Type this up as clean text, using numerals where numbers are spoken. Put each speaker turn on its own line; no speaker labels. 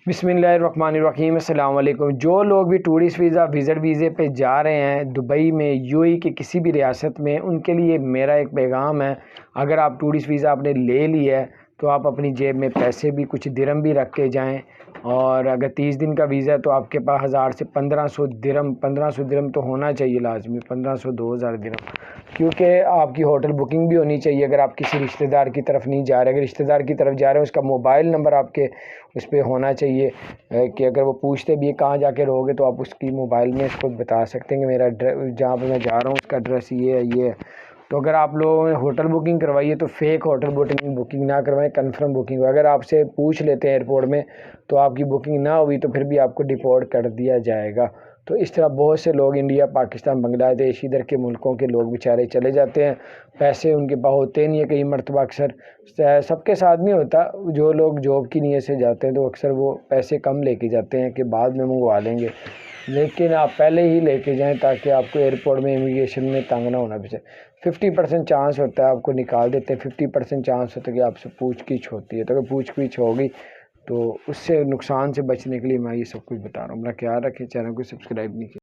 बिस्मिल्लाहिर्रहमानिर्रहीम। अस्सलाम वालेकुम। जो लोग भी टूरिस्ट वीज़ा विज़िट वीज़े पे जा रहे हैं दुबई में, यूएई के किसी भी रियासत में, उनके लिए मेरा एक पैगाम है। अगर आप टूरिस्ट वीज़ा आपने ले लिया है तो आप अपनी जेब में पैसे भी कुछ दिरहम भी रख के जाएं, और अगर 30 दिन का वीज़ा है तो आपके पास 1000 से 1500 दिरहम, 1500 दिरहम तो होना चाहिए लाजमी, 1500 2000 दिरहम, क्योंकि आपकी होटल बुकिंग भी होनी चाहिए। अगर आप किसी रिश्तेदार की तरफ नहीं जा रहे, अगर रिश्तेदार की तरफ जा रहे हैं उसका मोबाइल नंबर आपके उस पर होना चाहिए, कि अगर वो पूछते भी कहाँ जाके रहोगे तो आप उसकी मोबाइल में इसको बता सकते हैं कि मेरा जहाँ पर मैं जा रहा हूँ उसका एड्रेस ये है ये है। तो अगर आप लोगों ने होटल बुकिंग करवाई है तो फेक होटल बुकिंग ना करवाएं, कंफर्म बुकिंग हो। अगर आपसे पूछ लेते हैं एयरपोर्ट में तो आपकी बुकिंग ना हुई तो फिर भी आपको डिपोर्ट कर दिया जाएगा। तो इस तरह बहुत से लोग इंडिया, पाकिस्तान, बांग्लादेश, इधर के मुल्कों के लोग बेचारे चले जाते हैं, पैसे उनके पास होते नहीं है। कई मरतबा अक्सर सबके साथ नहीं होता, जो लोग जॉब की नीयत से जाते हैं तो अक्सर वो पैसे कम लेके जाते हैं कि बाद में मंगवा लेंगे, लेकिन आप पहले ही लेके जाएं ताकि आपको एयरपोर्ट में, इमिग्रेशन में तंग ना होना पड़े। 50% चांस होता है आपको निकाल देते हैं, 50% चांस होता है कि आपसे पूछगिछ होती है। तो अगर पूछगिछ होगी तो उससे नुकसान से बचने के लिए मैं ये सब कुछ बता रहा हूँ। अपना ख्याल रखें, चैनल को सब्सक्राइब नहीं किया।